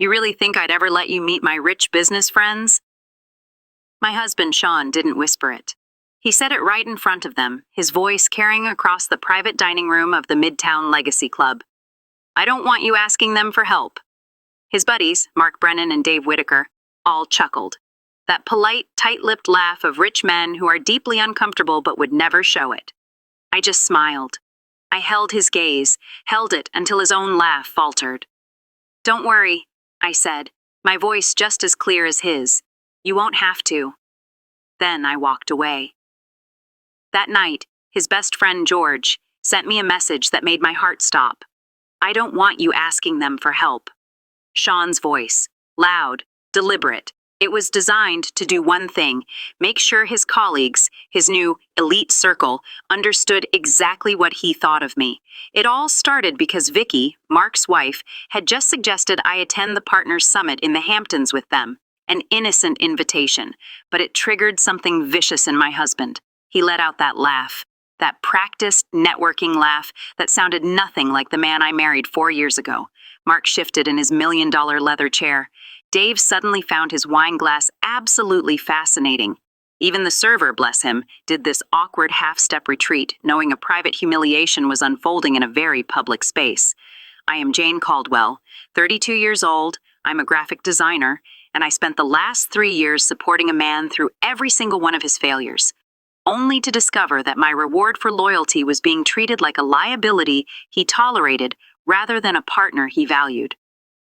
You really think I'd ever let you meet my rich business friends? My husband, Sean, didn't whisper it. He said it right in front of them, his voice carrying across the private dining room of the Midtown Legacy Club. I don't want you asking them for help. His buddies, Mark Brennan and Dave Whitaker, all chuckled. That polite, tight-lipped laugh of rich men who are deeply uncomfortable but would never show it. I just smiled. I held his gaze, held it until his own laugh faltered. Don't worry, I said, my voice just as clear as his. You won't have to. Then I walked away. That night, his best friend George sent me a message that made my heart stop. I don't want you asking them for help. Sean's voice, loud, deliberate. It was designed to do one thing, make sure his colleagues, his new elite circle, understood exactly what he thought of me. It all started because Vicky, Mark's wife, had just suggested I attend the Partners Summit in the Hamptons with them. An innocent invitation, but it triggered something vicious in my husband. He let out that laugh, that practiced networking laugh that sounded nothing like the man I married 4 years ago. Mark shifted in his $1 million leather chair. Dave suddenly found his wine glass absolutely fascinating. Even the server, bless him, did this awkward half-step retreat, knowing a private humiliation was unfolding in a very public space. I am Jane Caldwell, 32 years old, I'm a graphic designer, and I spent the last 3 years supporting a man through every single one of his failures, only to discover that my reward for loyalty was being treated like a liability he tolerated rather than a partner he valued.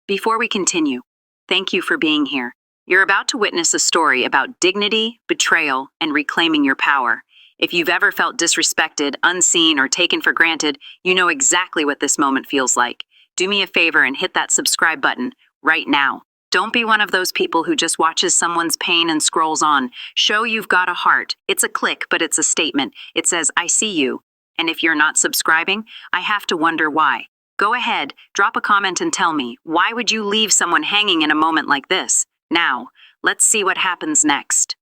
Before we continue, thank you for being here. You're about to witness a story about dignity, betrayal, and reclaiming your power. If you've ever felt disrespected, unseen, or taken for granted, you know exactly what this moment feels like. Do me a favor and hit that subscribe button right now. Don't be one of those people who just watches someone's pain and scrolls on. Show you've got a heart. It's a click, but it's a statement. It says, I see you. And if you're not subscribing, I have to wonder why. Go ahead, drop a comment and tell me, why would you leave someone hanging in a moment like this? Now, let's see what happens next.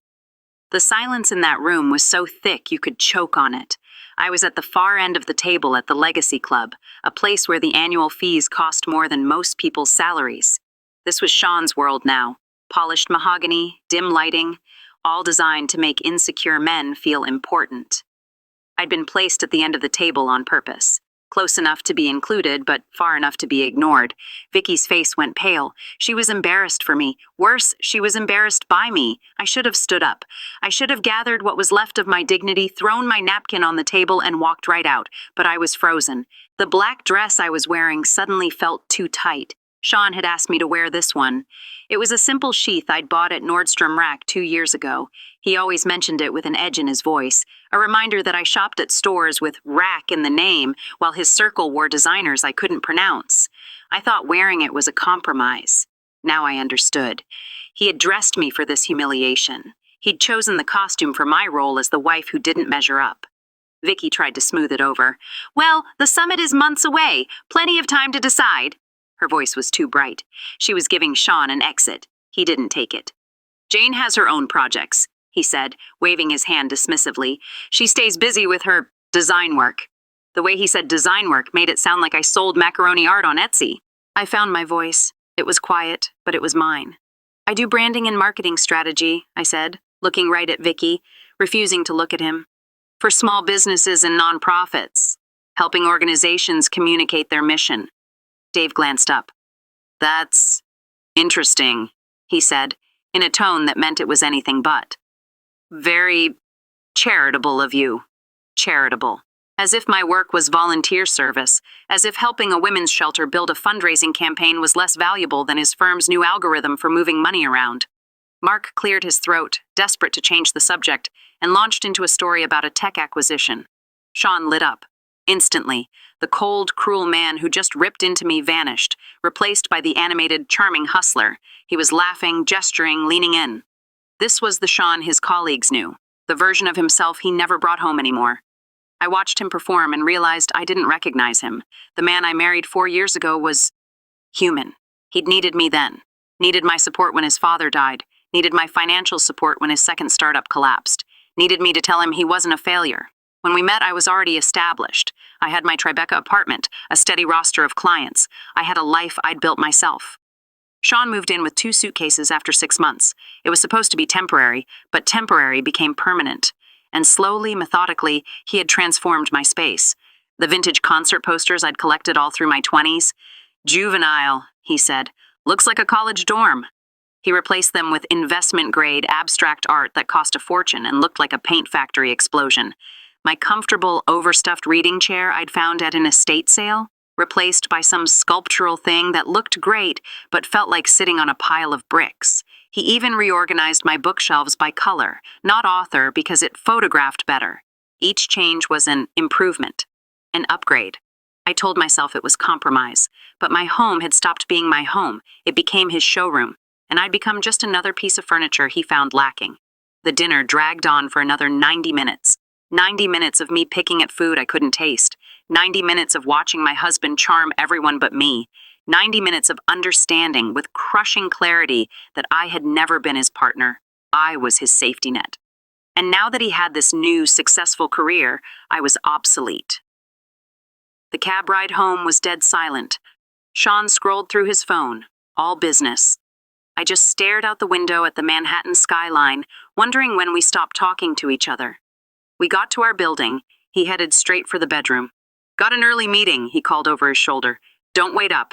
The silence in that room was so thick you could choke on it. I was at the far end of the table at the Legacy Club, a place where the annual fees cost more than most people's salaries. This was Sean's world now. Polished mahogany, dim lighting, all designed to make insecure men feel important. I'd been placed at the end of the table on purpose. Close enough to be included, but far enough to be ignored. Vicky's face went pale. She was embarrassed for me. Worse, she was embarrassed by me. I should have stood up. I should have gathered what was left of my dignity, thrown my napkin on the table, and walked right out. But I was frozen. The black dress I was wearing suddenly felt too tight. Sean had asked me to wear this one. It was a simple sheath I'd bought at Nordstrom Rack 2 years ago. He always mentioned it with an edge in his voice, a reminder that I shopped at stores with Rack in the name, while his circle wore designers I couldn't pronounce. I thought wearing it was a compromise. Now I understood. He had dressed me for this humiliation. He'd chosen the costume for my role as the wife who didn't measure up. Vicky tried to smooth it over. Well, the summit is months away. Plenty of time to decide. Her voice was too bright. She was giving Sean an exit. He didn't take it. Jane has her own projects, he said, waving his hand dismissively. She stays busy with her design work. The way he said design work made it sound like I sold macaroni art on Etsy. I found my voice. It was quiet, but it was mine. I do branding and marketing strategy, I said, looking right at Vicky, refusing to look at him. For small businesses and nonprofits, helping organizations communicate their mission. Dave glanced up. That's interesting, he said, in a tone that meant it was anything but. Very charitable of you. Charitable. As if my work was volunteer service, as if helping a women's shelter build a fundraising campaign was less valuable than his firm's new algorithm for moving money around. Mark cleared his throat, desperate to change the subject, and launched into a story about a tech acquisition. Sean lit up. Instantly, the cold, cruel man who just ripped into me vanished, replaced by the animated, charming hustler. He was laughing, gesturing, leaning in. This was the Sean his colleagues knew, the version of himself he never brought home anymore. I watched him perform and realized I didn't recognize him. The man I married 4 years ago was human. He'd needed me then, needed my support when his father died, needed my financial support when his second startup collapsed, needed me to tell him he wasn't a failure. When we met, I was already established. I had my Tribeca apartment, a steady roster of clients. I had a life I'd built myself. Sean moved in with 2 suitcases after 6 months. It was supposed to be temporary, but temporary became permanent. And slowly, methodically, he had transformed my space. The vintage concert posters I'd collected all through my 20s. Juvenile, he said. Looks like a college dorm. He replaced them with investment-grade abstract art that cost a fortune and looked like a paint factory explosion. My comfortable, overstuffed reading chair I'd found at an estate sale, replaced by some sculptural thing that looked great but felt like sitting on a pile of bricks. He even reorganized my bookshelves by color, not author, because it photographed better. Each change was an improvement, an upgrade. I told myself it was compromise, but my home had stopped being my home. It became his showroom, and I'd become just another piece of furniture he found lacking. The dinner dragged on for another 90 minutes. 90 minutes of me picking at food I couldn't taste. 90 minutes of watching my husband charm everyone but me. 90 minutes of understanding with crushing clarity that I had never been his partner. I was his safety net. And now that he had this new, successful career, I was obsolete. The cab ride home was dead silent. Sean scrolled through his phone. All business. I just stared out the window at the Manhattan skyline, wondering when we stopped talking to each other. We got to our building. He headed straight for the bedroom. Got an early meeting, he called over his shoulder. Don't wait up.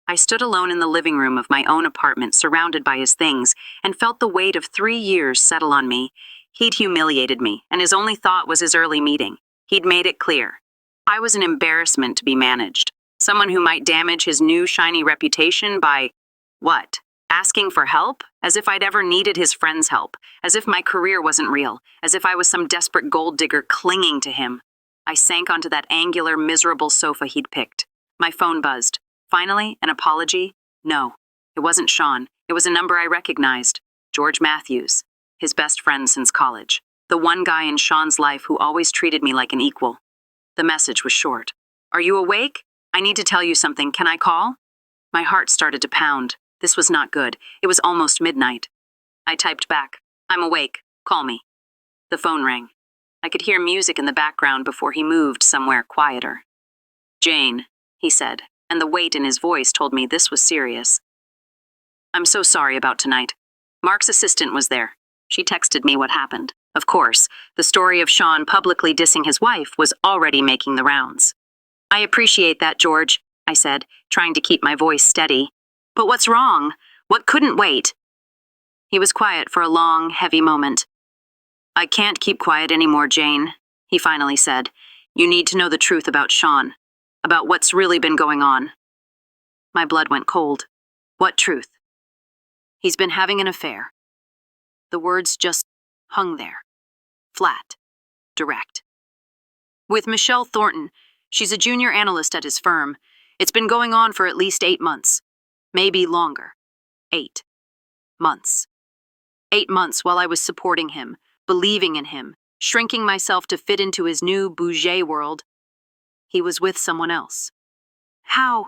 I stood alone in the living room of my own apartment, surrounded by his things, and felt the weight of 3 years settle on me. He'd humiliated me, and his only thought was his early meeting. He'd made it clear. I was an embarrassment to be managed. Someone who might damage his new shiny reputation by, what? Asking for help? As if I'd ever needed his friend's help. As if my career wasn't real. As if I was some desperate gold digger clinging to him. I sank onto that angular, miserable sofa he'd picked. My phone buzzed. Finally, an apology? No, it wasn't Sean. It was a number I recognized. George Matthews, his best friend since college. The one guy in Sean's life who always treated me like an equal. The message was short. Are you awake? I need to tell you something. Can I call? My heart started to pound. This was not good. It was almost midnight. I typed back. I'm awake. Call me. The phone rang. I could hear music in the background before he moved somewhere quieter. Jane, he said, and the weight in his voice told me this was serious. I'm so sorry about tonight. Mark's assistant was there. She texted me what happened. Of course, the story of Sean publicly dissing his wife was already making the rounds. I appreciate that, George, I said, trying to keep my voice steady. But what's wrong? What couldn't wait? He was quiet for a long, heavy moment. I can't keep quiet anymore, Jane, he finally said. You need to know the truth about Sean, about what's really been going on. My blood went cold. What truth? He's been having an affair. The words just hung there, flat, direct. With Michelle Thornton, she's a junior analyst at his firm. It's been going on for at least 8 months. Maybe longer. 8 months. 8 months while I was supporting him, believing in him, shrinking myself to fit into his new bougie world. He was with someone else. How?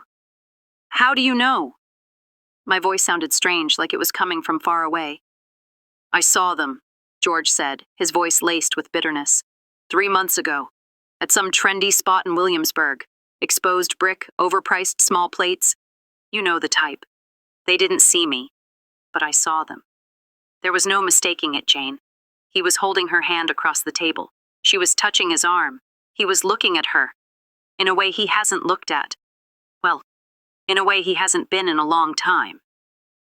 How do you know? My voice sounded strange, like it was coming from far away. I saw them, George said, his voice laced with bitterness. 3 months ago, at some trendy spot in Williamsburg. Exposed brick, overpriced small plates. You know the type. They didn't see me, but I saw them. There was no mistaking it, Jane. He was holding her hand across the table. She was touching his arm. He was looking at her. In a way he hasn't looked at. Well, in a way he hasn't been in a long time.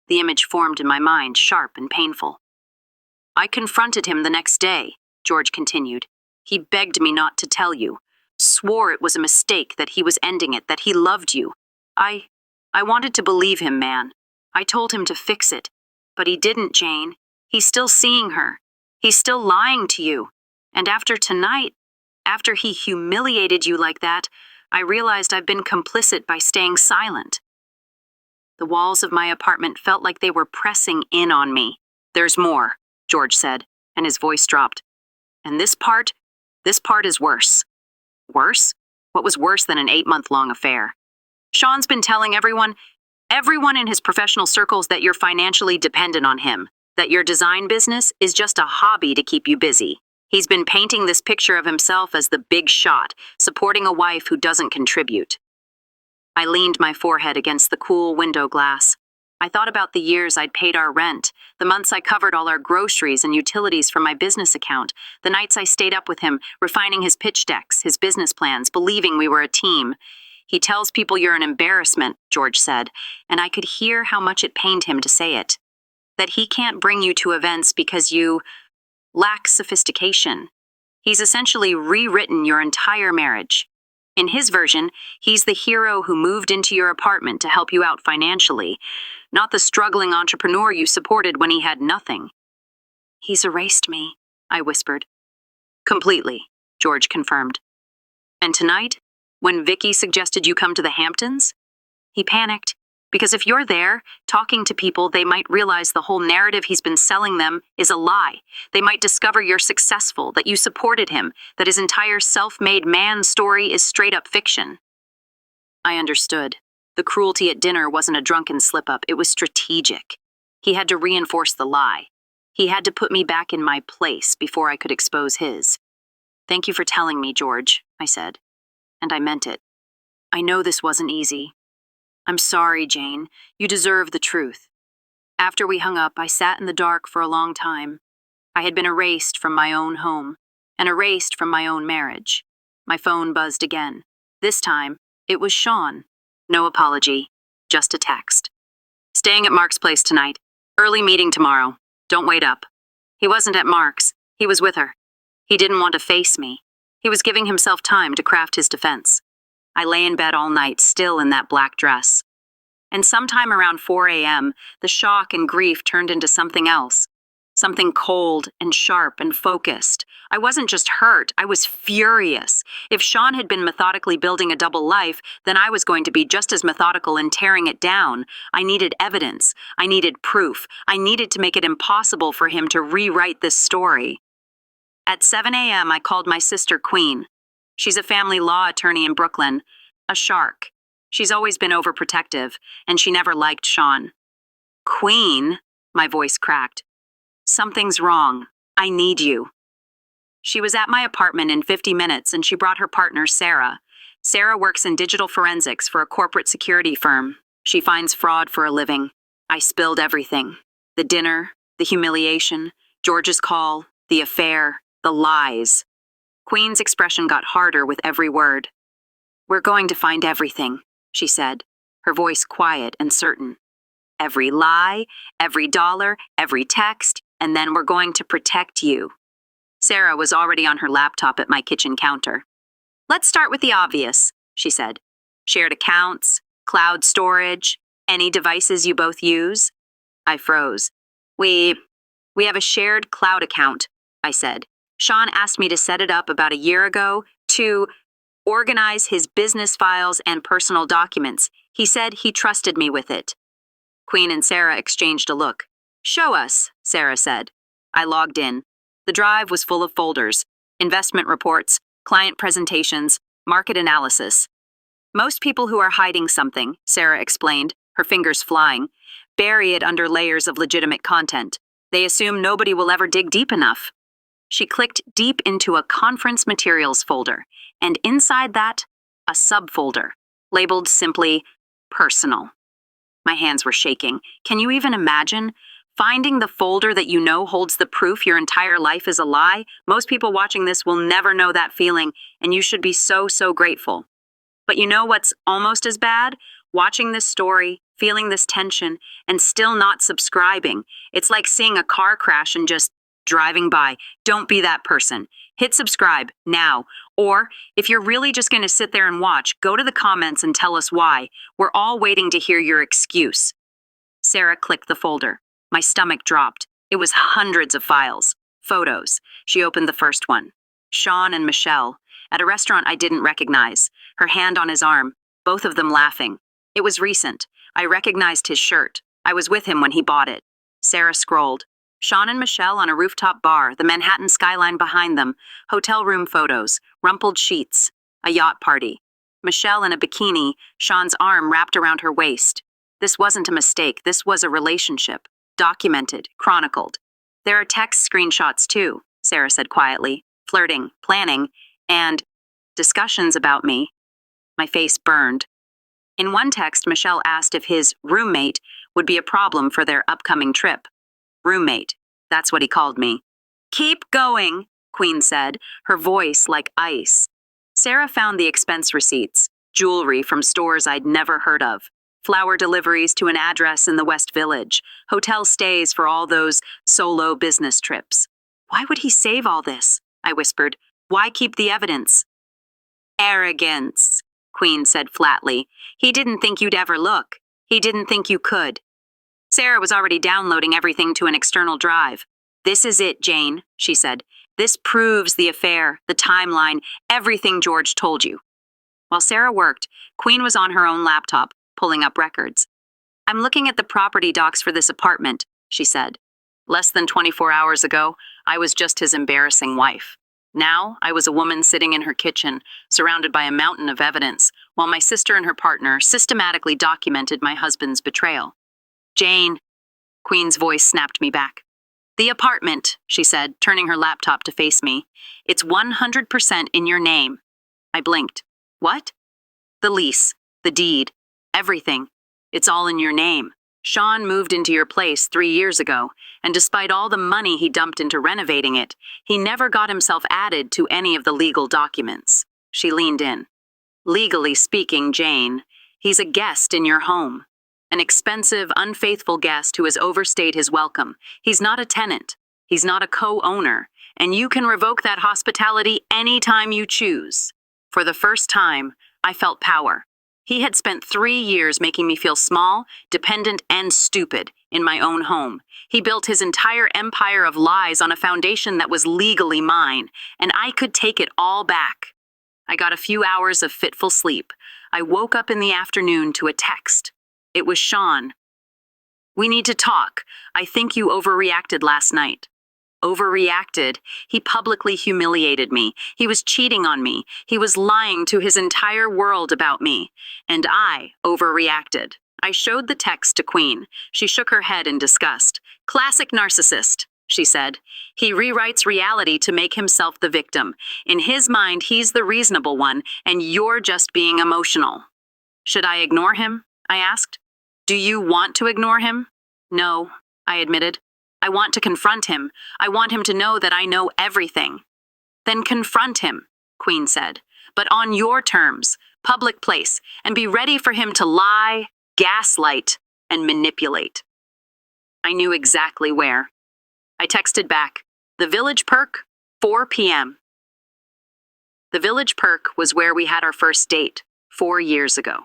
The image formed in my mind, sharp and painful. I confronted him the next day, George continued. He begged me not to tell you. Swore it was a mistake, that he was ending it, that he loved you. I wanted to believe him, man. I told him to fix it. But he didn't, Jane. He's still seeing her. He's still lying to you. And after tonight, after he humiliated you like that, I realized I've been complicit by staying silent. The walls of my apartment felt like they were pressing in on me. There's more, George said, and his voice dropped. And this part is worse. Worse? What was worse than an 8-month-long affair? Sean's been telling everyone in his professional circles that you're financially dependent on him, that your design business is just a hobby to keep you busy. He's been painting this picture of himself as the big shot, supporting a wife who doesn't contribute. I leaned my forehead against the cool window glass. I thought about the years I'd paid our rent, the months I covered all our groceries and utilities from my business account, the nights I stayed up with him, refining his pitch decks, his business plans, believing we were a team. He tells people you're an embarrassment, George said, and I could hear how much it pained him to say it. That he can't bring you to events because you lack sophistication. He's essentially rewritten your entire marriage. In his version, he's the hero who moved into your apartment to help you out financially, not the struggling entrepreneur you supported when he had nothing. He's erased me, I whispered. Completely, George confirmed. And tonight, when Vicky suggested you come to the Hamptons? He panicked, because if you're there, talking to people, they might realize the whole narrative he's been selling them is a lie. They might discover you're successful, that you supported him, that his entire self-made man story is straight-up fiction. I understood. The cruelty at dinner wasn't a drunken slip-up, it was strategic. He had to reinforce the lie. He had to put me back in my place before I could expose his. Thank you for telling me, George, I said. And I meant it. I know this wasn't easy. I'm sorry, Jane. You deserve the truth. After we hung up, I sat in the dark for a long time. I had been erased from my own home, and erased from my own marriage. My phone buzzed again. This time, it was Sean. No apology, just a text. Staying at Mark's place tonight. Early meeting tomorrow. Don't wait up. He wasn't at Mark's. He was with her. He didn't want to face me. He was giving himself time to craft his defense. I lay in bed all night, still in that black dress. And sometime around 4 a.m., the shock and grief turned into something else. Something cold and sharp and focused. I wasn't just hurt, I was furious. If Sean had been methodically building a double life, then I was going to be just as methodical in tearing it down. I needed evidence. I needed proof. I needed to make it impossible for him to rewrite this story. At 7 a.m., I called my sister Queen. She's a family law attorney in Brooklyn. A shark. She's always been overprotective, and she never liked Sean. Queen, my voice cracked. Something's wrong. I need you. She was at my apartment in 50 minutes, and she brought her partner, Sarah. Sarah works in digital forensics for a corporate security firm. She finds fraud for a living. I spilled everything. The dinner, the humiliation, George's call, the affair, the lies. Queen's expression got harder with every word. We're going to find everything, she said, her voice quiet and certain. Every lie, every dollar, every text, and then we're going to protect you. Sarah was already on her laptop at my kitchen counter. Let's start with the obvious, she said. Shared accounts, cloud storage, any devices you both use? I froze. We have a shared cloud account, I said. Sean asked me to set it up about a year ago to organize his business files and personal documents. He said he trusted me with it. Queen and Sarah exchanged a look. Show us, Sarah said. I logged in. The drive was full of folders, investment reports, client presentations, market analysis. Most people who are hiding something, Sarah explained, her fingers flying, bury it under layers of legitimate content. They assume nobody will ever dig deep enough. She clicked deep into a conference materials folder, and inside that, a subfolder, labeled simply personal. My hands were shaking. Can you even imagine? Finding the folder that you know holds the proof your entire life is a lie? Most people watching this will never know that feeling, and you should be so grateful. But you know what's almost as bad? Watching this story, feeling this tension, and still not subscribing. It's like seeing a car crash and just driving by. Don't be that person. Hit subscribe now. Or, if you're really just going to sit there and watch, go to the comments and tell us why. We're all waiting to hear your excuse. Sarah clicked the folder. My stomach dropped. It was hundreds of files. Photos. She opened the first one. Sean and Michelle. At a restaurant I didn't recognize. Her hand on his arm. Both of them laughing. It was recent. I recognized his shirt. I was with him when he bought it. Sarah scrolled. Sean and Michelle on a rooftop bar, the Manhattan skyline behind them, hotel room photos, rumpled sheets, a yacht party. Michelle in a bikini, Sean's arm wrapped around her waist. This wasn't a mistake, this was a relationship. Documented, chronicled. There are text screenshots too, Sarah said quietly, flirting, planning, and discussions about me. My face burned. In one text, Michelle asked if his roommate would be a problem for their upcoming trip. Roommate, that's what he called me. Keep going, Queen said, her voice like ice. Sarah found the expense receipts, jewelry from stores I'd never heard of, flower deliveries to an address in the West Village, hotel stays for all those solo business trips. Why would he save all this? I whispered. Why keep the evidence? Arrogance, Queen said flatly. He didn't think you'd ever look. He didn't think you could. Sarah was already downloading everything to an external drive. This is it, Jane, she said. This proves the affair, the timeline, everything George told you. While Sarah worked, Queen was on her own laptop, pulling up records. I'm looking at the property docs for this apartment, she said. Less than 24 hours ago, I was just his embarrassing wife. Now, I was a woman sitting in her kitchen, surrounded by a mountain of evidence, while my sister and her partner systematically documented my husband's betrayal. Jane, Queen's voice snapped me back. The apartment, she said, turning her laptop to face me. It's 100% in your name. I blinked. What? The lease, the deed, everything. It's all in your name. Sean moved into your place 3 years ago, and despite all the money he dumped into renovating it, he never got himself added to any of the legal documents. She leaned in. Legally speaking, Jane, he's a guest in your home. An expensive, unfaithful guest who has overstayed his welcome. He's not a tenant. He's not a co-owner. And you can revoke that hospitality anytime you choose. For the first time, I felt power. He had spent 3 years making me feel small, dependent, and stupid in my own home. He built his entire empire of lies on a foundation that was legally mine, and I could take it all back. I got a few hours of fitful sleep. I woke up in the afternoon to a text. It was Sean. We need to talk. I think you overreacted last night. Overreacted? He publicly humiliated me. He was cheating on me. He was lying to his entire world about me. And I overreacted. I showed the text to Queen. She shook her head in disgust. Classic narcissist, she said. He rewrites reality to make himself the victim. In his mind, he's the reasonable one, and you're just being emotional. Should I ignore him? I asked. Do you want to ignore him? No, I admitted. I want to confront him. I want him to know that I know everything. Then confront him, Queen said, but on your terms, public place, and be ready for him to lie, gaslight, and manipulate. I knew exactly where. I texted back, the Village Perk, 4 p.m. The Village Perk was where we had our first date, 4 years ago.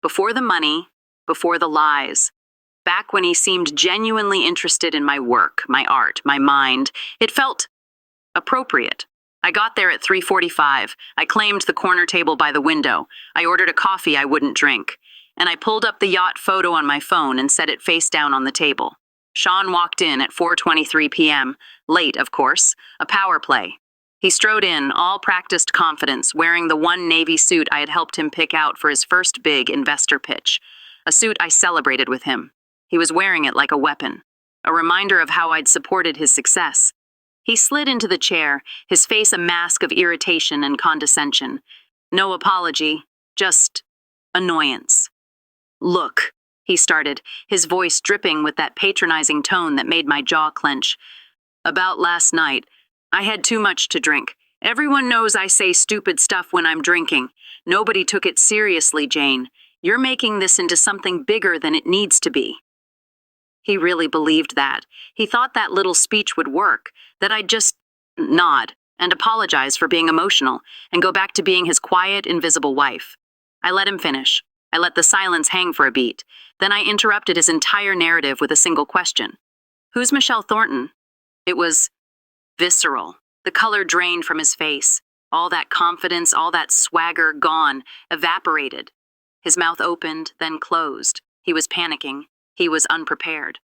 Before the money, before the lies. Back when he seemed genuinely interested in my work, my art, my mind, it felt appropriate. I got there at 3:45. I claimed the corner table by the window. I ordered a coffee I wouldn't drink. And I pulled up the yacht photo on my phone and set it face down on the table. Sean walked in at 4:23 p.m., late, of course, a power play. He strode in, all practiced confidence, wearing the one navy suit I had helped him pick out for his first big investor pitch, a suit I celebrated with him. He was wearing it like a weapon, a reminder of how I'd supported his success. He slid into the chair, his face a mask of irritation and condescension. No apology, just annoyance. Look, he started, his voice dripping with that patronizing tone that made my jaw clench. About last night, I had too much to drink. Everyone knows I say stupid stuff when I'm drinking. Nobody took it seriously, Jane. You're making this into something bigger than it needs to be. He really believed that. He thought that little speech would work, that I'd just nod and apologize for being emotional and go back to being his quiet, invisible wife. I let him finish. I let the silence hang for a beat. Then I interrupted his entire narrative with a single question. Who's Michelle Thornton? It was visceral. The color drained from his face. All that confidence, all that swagger gone, evaporated. His mouth opened, then closed. He was panicking. He was unprepared.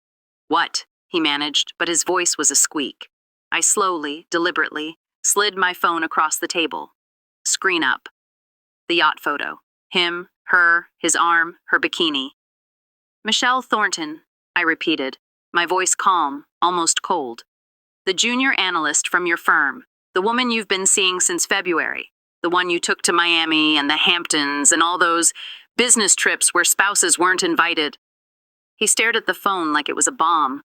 What? He managed, but his voice was a squeak. I slowly, deliberately, slid my phone across the table. Screen up. The yacht photo. Him, her, his arm, her bikini. Michelle Thornton, I repeated, my voice calm, almost cold. The junior analyst from your firm, the woman you've been seeing since February, the one you took to Miami and the Hamptons and all those business trips where spouses weren't invited. He stared at the phone like it was a bomb.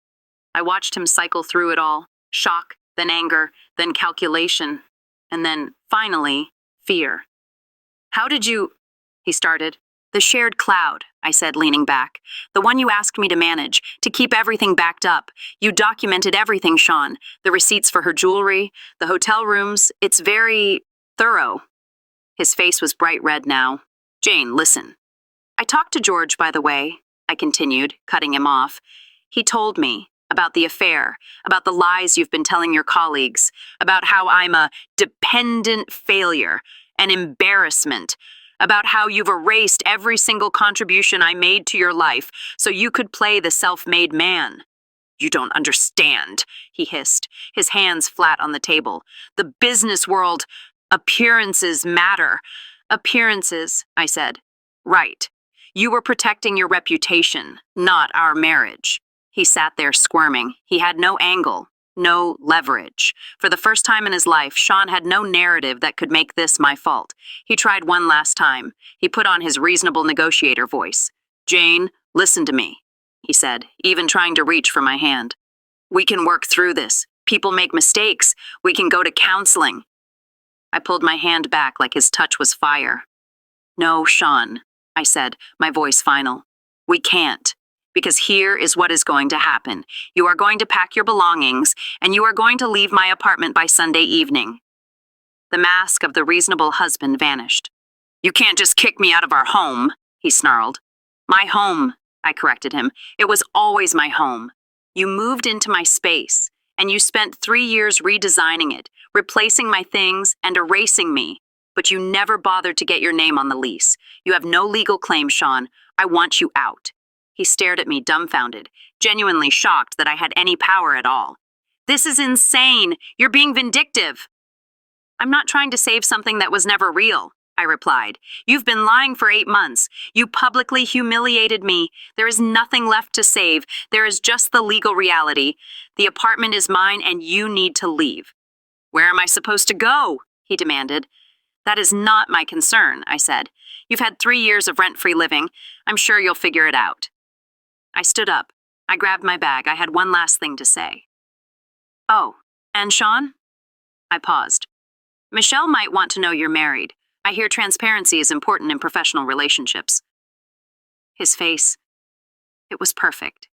I watched him cycle through it all, shock, then anger, then calculation, and then, finally, fear. How did you, he started. The shared cloud, I said, leaning back. The one you asked me to manage, to keep everything backed up. You documented everything, Sean. The receipts for her jewelry, the hotel rooms. It's very thorough. His face was bright red now. Jane, listen. I talked to George, by the way, I continued, cutting him off. He told me about the affair, about the lies you've been telling your colleagues, about how I'm a dependent failure, an embarrassment, about how you've erased every single contribution I made to your life so you could play the self-made man. You don't understand, he hissed, his hands flat on the table. The business world, appearances matter. Appearances, I said. Right. You were protecting your reputation, not our marriage. He sat there squirming. He had no angle, no leverage. For the first time in his life, Sean had no narrative that could make this my fault. He tried one last time. He put on his reasonable negotiator voice. Jane, listen to me, he said, even trying to reach for my hand. We can work through this. People make mistakes. We can go to counseling. I pulled my hand back like his touch was fire. No, Sean, I said, my voice final. We can't. Because here is what is going to happen. You are going to pack your belongings, and you are going to leave my apartment by Sunday evening. The mask of the reasonable husband vanished. You can't just kick me out of our home, he snarled. My home, I corrected him. It was always my home. You moved into my space, and you spent 3 years redesigning it, replacing my things and erasing me. But you never bothered to get your name on the lease. You have no legal claim, Sean. I want you out. He stared at me dumbfounded, genuinely shocked that I had any power at all. This is insane. You're being vindictive. I'm not trying to save something that was never real, I replied. You've been lying for 8 months. You publicly humiliated me. There is nothing left to save. There is just the legal reality. The apartment is mine and you need to leave. Where am I supposed to go? He demanded. That is not my concern, I said. You've had 3 years of rent-free living. I'm sure you'll figure it out. I stood up. I grabbed my bag. I had one last thing to say. Oh, and Sean? I paused. Michelle might want to know you're married. I hear transparency is important in professional relationships. His face, it was perfect.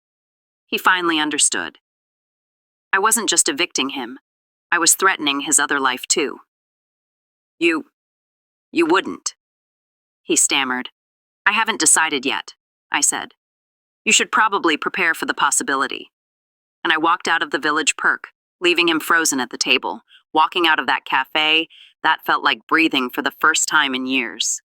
He finally understood. I wasn't just evicting him. I was threatening his other life too. You wouldn't, he stammered. I haven't decided yet, I said. You should probably prepare for the possibility. And I walked out of the Village Perk, leaving him frozen at the table. Walking out of that cafe, that felt like breathing for the first time in years.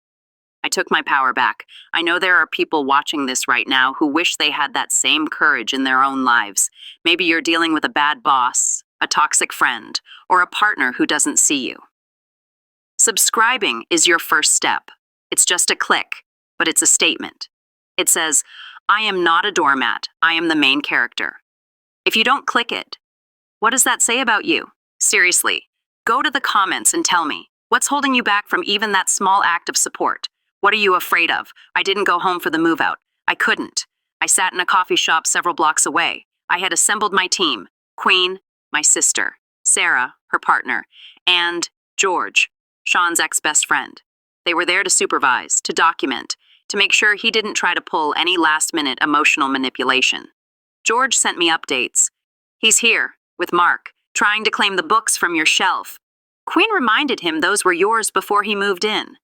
I took my power back. I know there are people watching this right now who wish they had that same courage in their own lives. Maybe you're dealing with a bad boss, a toxic friend, or a partner who doesn't see you. Subscribing is your first step. It's just a click, but it's a statement. It says, I am not a doormat. I am the main character. If you don't click it, what does that say about you? Seriously, go to the comments and tell me, what's holding you back from even that small act of support? What are you afraid of? I didn't go home for the move out. I couldn't. I sat in a coffee shop several blocks away. I had assembled my team, Queen, my sister, Sarah, her partner, and George, Sean's ex-best friend. They were there to supervise, to document, to make sure he didn't try to pull any last-minute emotional manipulation. George sent me updates. He's here, with Mark, trying to claim the books from your shelf. Queen reminded him those were yours before he moved in.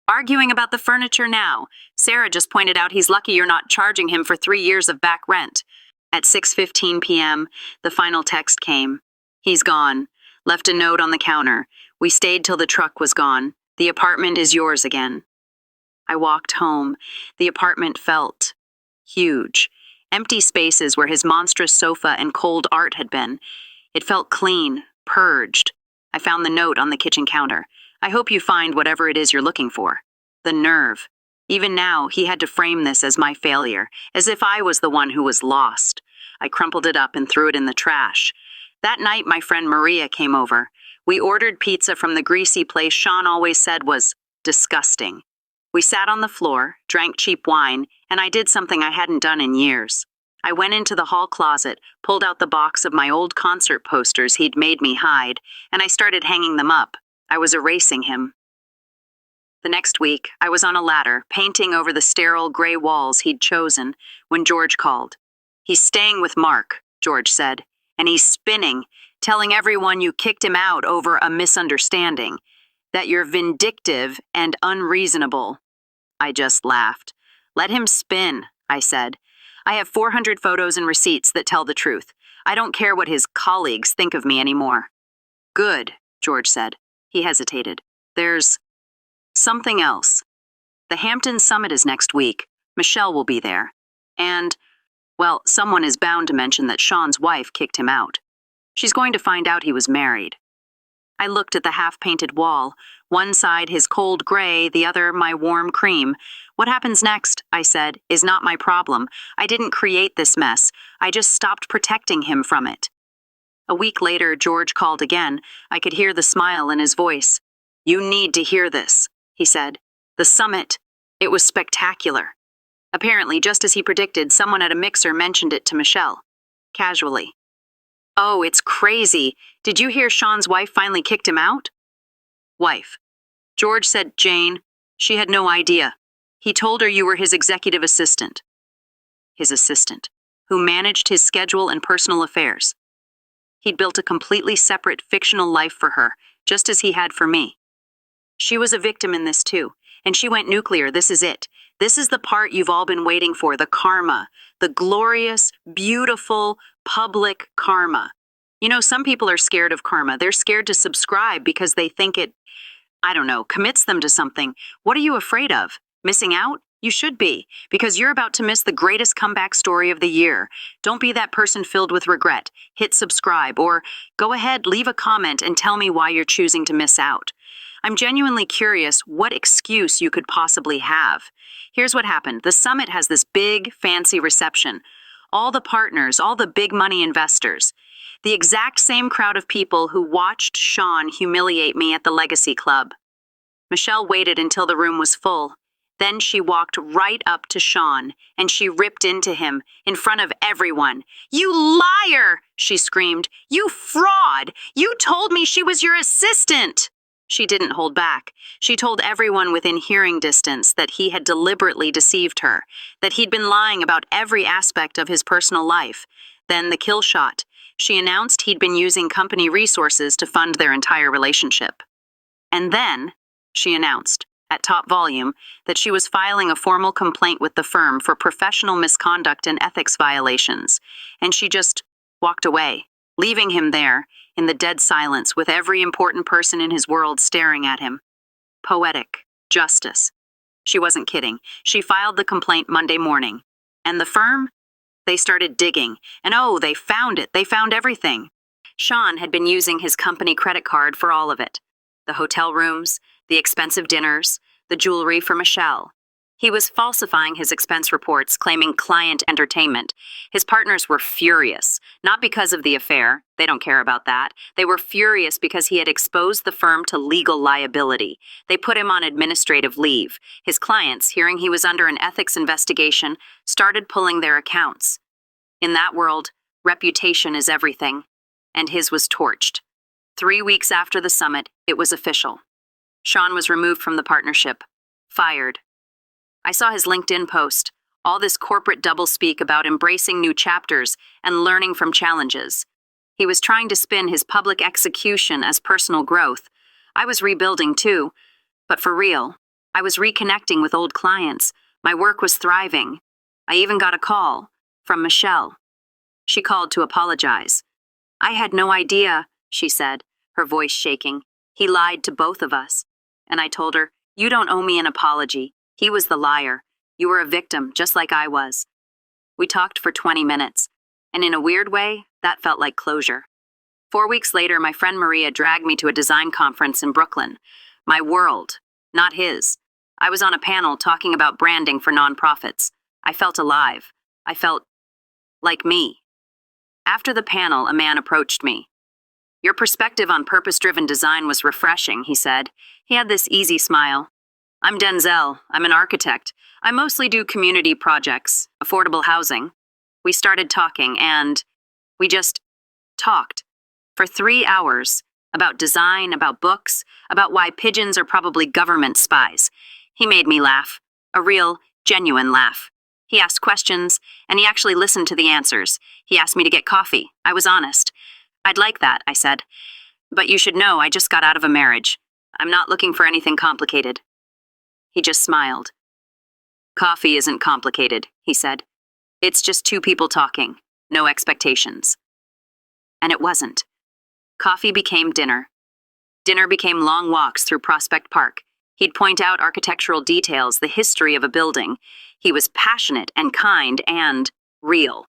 Arguing about the furniture now. Sarah just pointed out he's lucky you're not charging him for 3 years of back rent. At 6:15 p.m., the final text came. He's gone. Left a note on the counter. We stayed till the truck was gone. The apartment is yours again. I walked home. The apartment felt huge. Empty spaces where his monstrous sofa and cold art had been. It felt clean, purged. I found the note on the kitchen counter. I hope you find whatever it is you're looking for. The nerve. Even now, he had to frame this as my failure, as if I was the one who was lost. I crumpled it up and threw it in the trash. That night, my friend Maria came over. We ordered pizza from the greasy place Sean always said was disgusting. We sat on the floor, drank cheap wine, and I did something I hadn't done in years. I went into the hall closet, pulled out the box of my old concert posters he'd made me hide, and I started hanging them up. I was erasing him. The next week, I was on a ladder, painting over the sterile gray walls he'd chosen, when George called. "He's staying with Mark," George said, "and he's spinning, telling everyone you kicked him out over a misunderstanding, that you're vindictive and unreasonable." I just laughed. "Let him spin," I said. "I have 400 photos and receipts that tell the truth. I don't care what his colleagues think of me anymore." "Good," George said. He hesitated. "There's something else. The Hampton Summit is next week. Michelle will be there. And, well, someone is bound to mention that Sean's wife kicked him out. She's going to find out he was married." I looked at the half-painted wall, one side his cold gray, the other my warm cream. "What happens next," I said, "is not my problem. I didn't create this mess. I just stopped protecting him from it." A week later, George called again. I could hear the smile in his voice. "You need to hear this," he said. "The summit, it was spectacular." Apparently, just as he predicted, someone at a mixer mentioned it to Michelle. Casually. "Oh, it's crazy. Did you hear Sean's wife finally kicked him out?" "Wife." George said Jane. She had no idea. He told her you were his executive assistant. His assistant, who managed his schedule and personal affairs. He'd built a completely separate fictional life for her, just as he had for me. She was a victim in this too, and she went nuclear. This is it. This is the part you've all been waiting for, the karma, the glorious, beautiful, public karma. You know, some people are scared of karma. They're scared to subscribe because they think it, I don't know, commits them to something. What are you afraid of? Missing out? You should be, because you're about to miss the greatest comeback story of the year. Don't be that person filled with regret. Hit subscribe, or go ahead, leave a comment and tell me why you're choosing to miss out. I'm genuinely curious what excuse you could possibly have. Here's what happened. The summit has this big, fancy reception. All the partners, all the big money investors. The exact same crowd of people who watched Sean humiliate me at the Legacy Club. Michelle waited until the room was full. Then she walked right up to Sean, and she ripped into him in front of everyone. "You liar!" she screamed. "You fraud! You told me she was your assistant!" She didn't hold back. She told everyone within hearing distance that he had deliberately deceived her, that he'd been lying about every aspect of his personal life. Then the kill shot. She announced he'd been using company resources to fund their entire relationship. And then she announced, at top volume, that she was filing a formal complaint with the firm for professional misconduct and ethics violations. And she just walked away, leaving him there in the dead silence with every important person in his world staring at him. Poetic justice. She wasn't kidding. She filed the complaint Monday morning. And the firm? They started digging. And oh, they found it. They found everything. Sean had been using his company credit card for all of it. The hotel rooms, the expensive dinners, the jewelry for Michelle. He was falsifying his expense reports, claiming client entertainment. His partners were furious, not because of the affair. They don't care about that. They were furious because he had exposed the firm to legal liability. They put him on administrative leave. His clients, hearing he was under an ethics investigation, started pulling their accounts. In that world, reputation is everything, and his was torched. 3 weeks after the summit, it was official. Sean was removed from the partnership, fired. I saw his LinkedIn post, all this corporate doublespeak about embracing new chapters and learning from challenges. He was trying to spin his public execution as personal growth. I was rebuilding too, but for real. I was reconnecting with old clients. My work was thriving. I even got a call from Michelle. She called to apologize. "I had no idea," she said, her voice shaking. "He lied to both of us." And I told her, "You don't owe me an apology. He was the liar. You were a victim, just like I was." We talked for 20 minutes, and in a weird way, that felt like closure. 4 weeks later, my friend Maria dragged me to a design conference in Brooklyn. My world, not his. I was on a panel talking about branding for nonprofits. I felt alive. I felt like me. After the panel, a man approached me. "Your perspective on purpose-driven design was refreshing," he said. He had this easy smile. "I'm Denzel. I'm an architect. I mostly do community projects, affordable housing." We started talking, and we just talked for 3 hours about design, about books, about why pigeons are probably government spies. He made me laugh, a real, genuine laugh. He asked questions, and he actually listened to the answers. He asked me to get coffee. I was honest. I'd like that, I said. But you should know I just got out of a marriage. I'm not looking for anything complicated. He just smiled. Coffee isn't complicated, he said. It's just two people talking, no expectations. And it wasn't. Coffee became dinner. Dinner became long walks through Prospect Park. He'd point out architectural details, the history of a building. He was passionate and kind and real.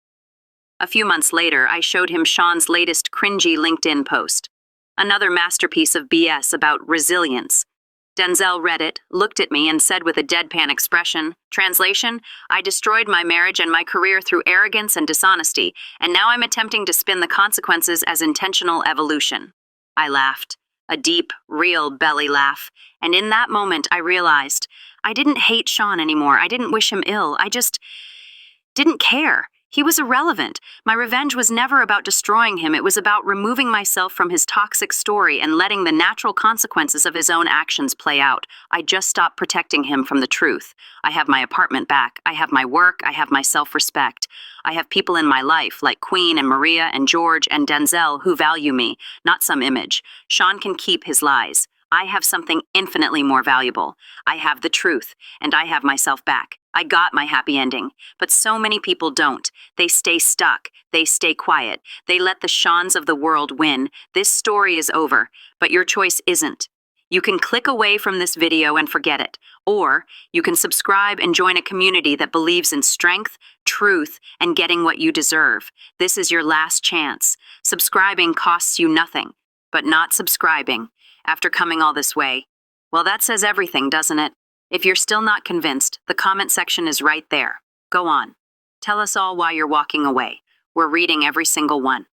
A few months later, I showed him Sean's latest cringy LinkedIn post. Another masterpiece of BS about resilience. Denzel read it, looked at me, and said with a deadpan expression, translation, I destroyed my marriage and my career through arrogance and dishonesty, and now I'm attempting to spin the consequences as intentional evolution. I laughed, a deep, real belly laugh, and in that moment I realized I didn't hate Sean anymore. I didn't wish him ill. I just didn't care. He was irrelevant. My revenge was never about destroying him. It was about removing myself from his toxic story and letting the natural consequences of his own actions play out. I just stopped protecting him from the truth. I have my apartment back. I have my work. I have my self-respect. I have people in my life like Queen and Maria and George and Denzel who value me, not some image. Sean can keep his lies. I have something infinitely more valuable. I have the truth, and I have myself back. I got my happy ending, but so many people don't. They stay stuck. They stay quiet. They let the Seans of the world win. This story is over, but your choice isn't. You can click away from this video and forget it, or you can subscribe and join a community that believes in strength, truth, and getting what you deserve. This is your last chance. Subscribing costs you nothing, but not subscribing after coming all this way, well, that says everything, doesn't it? If you're still not convinced, the comment section is right there. Go on. Tell us all why you're walking away. We're reading every single one.